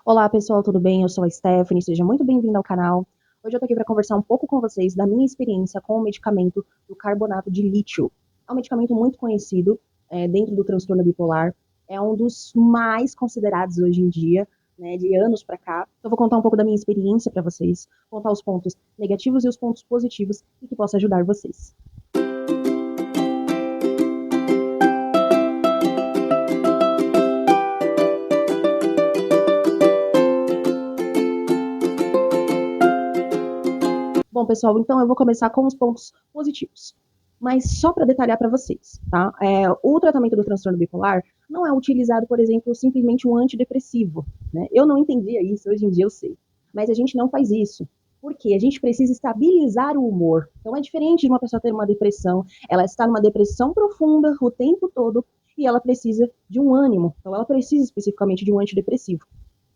Olá pessoal, tudo bem? Eu sou a Stephanie, seja muito bem-vinda ao canal. Hoje eu tô aqui para conversar um pouco com vocês da minha experiência com o medicamento do carbonato de lítio. É um medicamento muito conhecido dentro do transtorno bipolar, é um dos mais considerados hoje em dia, né, de anos para cá. Eu vou contar um pouco da minha experiência para vocês, contar os pontos negativos e os pontos positivos e que possa ajudar vocês. Bom, pessoal, então eu vou começar com os pontos positivos. Mas só para detalhar para vocês, tá? O tratamento do transtorno bipolar não é utilizado, por exemplo, simplesmente um antidepressivo, né? Eu não entendia isso, hoje em dia eu sei. Mas a gente não faz isso. Porque a gente precisa estabilizar o humor. Então é diferente de uma pessoa ter uma depressão. Ela está numa depressão profunda o tempo todo e ela precisa de um ânimo. Então ela precisa especificamente de um antidepressivo.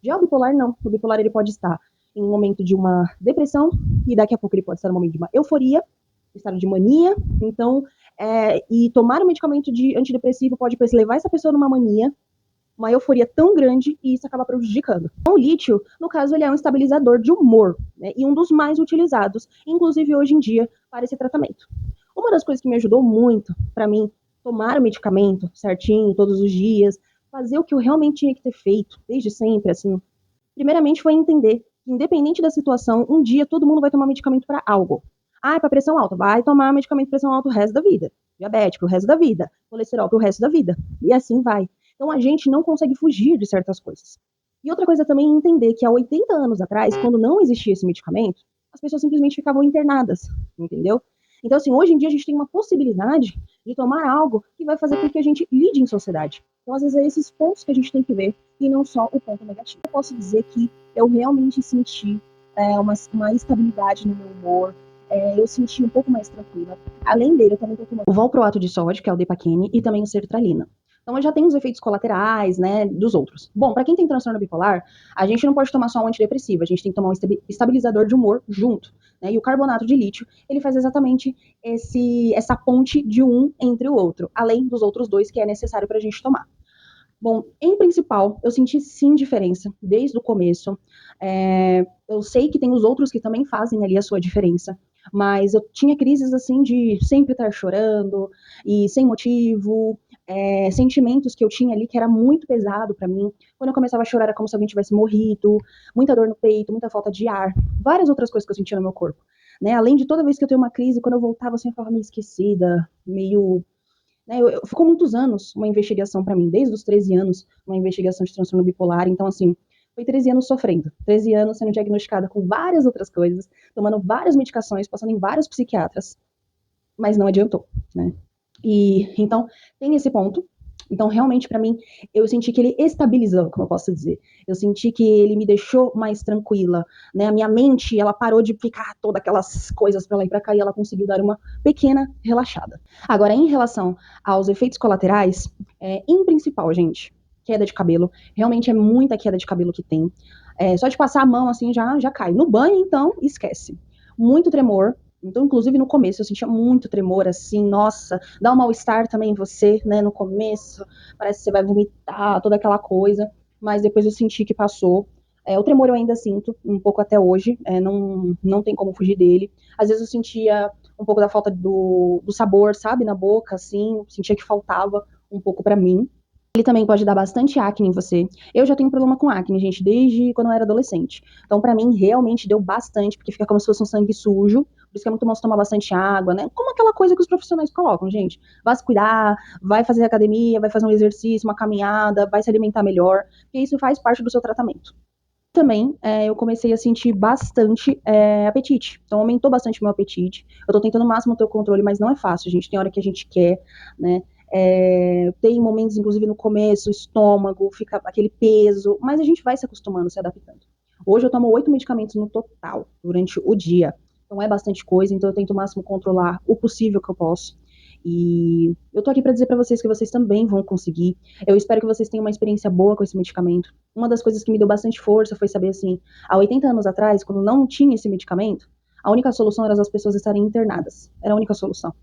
Já o bipolar, não. O bipolar ele pode estar em um momento de uma depressão e daqui a pouco ele pode estar no momento de uma euforia, estado de mania. Então, e tomar um medicamento de antidepressivo pode levar essa pessoa numa mania, uma euforia tão grande e isso acaba prejudicando. Então, o lítio, no caso, ele é um estabilizador de humor, né, e um dos mais utilizados, inclusive hoje em dia, para esse tratamento. Uma das coisas que me ajudou muito para mim tomar o medicamento certinho, todos os dias, fazer o que eu realmente tinha que ter feito, desde sempre, assim, primeiramente foi entender que, independente da situação, um dia todo mundo vai tomar medicamento para algo. Ah, é para pressão alta, vai tomar medicamento para pressão alta o resto da vida. Diabético, o resto da vida. Colesterol para o resto da vida. E assim vai. Então a gente não consegue fugir de certas coisas. E outra coisa também é entender que há 80 anos atrás, quando não existia esse medicamento, as pessoas simplesmente ficavam internadas, entendeu? Então, assim, hoje em dia a gente tem uma possibilidade de tomar algo que vai fazer com que a gente lide em sociedade. Então, às vezes, é esses pontos que a gente tem que ver e não só o ponto negativo. Eu posso dizer que eu realmente senti uma estabilidade no meu humor, eu senti um pouco mais tranquila. Além dele, eu também estou tomando o valproato de sódio, que é o Depaquene, e também o sertralina. Então, eu já tenho os efeitos colaterais, né, dos outros. Bom, para quem tem transtorno bipolar, a gente não pode tomar só um antidepressivo, a gente tem que tomar um estabilizador de humor junto, né? E o carbonato de lítio, ele faz exatamente essa ponte de um entre o outro, além dos outros dois que é necessário para a gente tomar. Bom, em principal, eu senti sim diferença desde o começo. Eu sei que tem os outros que também fazem ali a sua diferença, mas eu tinha crises assim de sempre estar chorando e sem motivo, sentimentos que eu tinha ali que era muito pesado para mim. Quando eu começava a chorar era como se alguém tivesse morrido, muita dor no peito, muita falta de ar, várias outras coisas que eu sentia no meu corpo. Né? Além de toda vez que eu tenho uma crise, quando eu voltava assim, eu ficava meio esquecida, meio né, ficou muitos anos uma investigação para mim, desde os 13 anos, uma investigação de transtorno bipolar. Então, assim, foi 13 anos sofrendo, 13 anos sendo diagnosticada com várias outras coisas, tomando várias medicações, passando em vários psiquiatras, mas não adiantou, né? E então tem esse ponto. Então, realmente, para mim, eu senti que ele estabilizou, como eu posso dizer. Eu senti que ele me deixou mais tranquila, né? A minha mente, ela parou de ficar todas aquelas coisas para lá e para cá e ela conseguiu dar uma pequena relaxada. Agora, em relação aos efeitos colaterais, em principal, gente, queda de cabelo. Realmente é muita queda de cabelo que tem. Só de passar a mão assim já cai. No banho, então, esquece. Muito tremor, então, inclusive no começo, eu sentia muito tremor, assim, nossa, dá um mal-estar também em você, né, no começo, parece que você vai vomitar, toda aquela coisa, mas depois eu senti que passou. O tremor eu ainda sinto, um pouco até hoje, não tem como fugir dele. Às vezes eu sentia um pouco da falta do sabor, sabe, na boca, assim, sentia que faltava um pouco pra mim. Ele também pode dar bastante acne em você. Eu já tenho problema com acne, gente, desde quando eu era adolescente. Então, pra mim, realmente deu bastante, porque fica como se fosse um sangue sujo. Por isso que é muito bom você tomar bastante água, né? Como aquela coisa que os profissionais colocam, gente. Vai se cuidar, vai fazer academia, vai fazer um exercício, uma caminhada, vai se alimentar melhor, porque isso faz parte do seu tratamento. Também eu comecei a sentir bastante apetite. Então, aumentou bastante meu apetite. Eu tô tentando o máximo ter o controle, mas não é fácil, gente. Tem hora que a gente quer, né? Tem momentos, inclusive no começo, o estômago, fica aquele peso, mas a gente vai se acostumando, se adaptando. Hoje eu tomo 8 medicamentos no total, durante o dia. Então é bastante coisa, então eu tento o máximo controlar o possível que eu posso. E eu tô aqui para dizer para vocês que vocês também vão conseguir. Eu espero que vocês tenham uma experiência boa com esse medicamento. Uma das coisas que me deu bastante força foi saber assim, há 80 anos atrás, quando não tinha esse medicamento, a única solução era as pessoas estarem internadas. Era a única solução.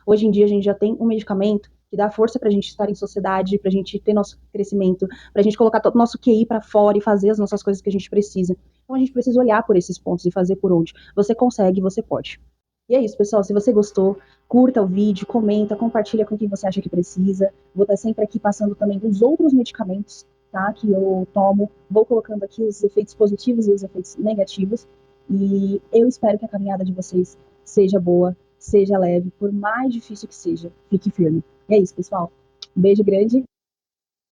Hoje em dia a gente já tem um medicamento que dá força pra gente estar em sociedade, pra gente ter nosso crescimento, pra gente colocar todo o nosso QI pra fora e fazer as nossas coisas que a gente precisa. Então a gente precisa olhar por esses pontos e fazer por onde. Você consegue, você pode. E é isso, pessoal. Se você gostou, curta o vídeo, comenta, compartilha com quem você acha que precisa. Vou estar sempre aqui passando também dos outros medicamentos, tá? Que eu tomo. Vou colocando aqui os efeitos positivos e os efeitos negativos. E eu espero que a caminhada de vocês seja boa, seja leve, por mais difícil que seja. Fique firme. E é isso, pessoal. Um beijo grande.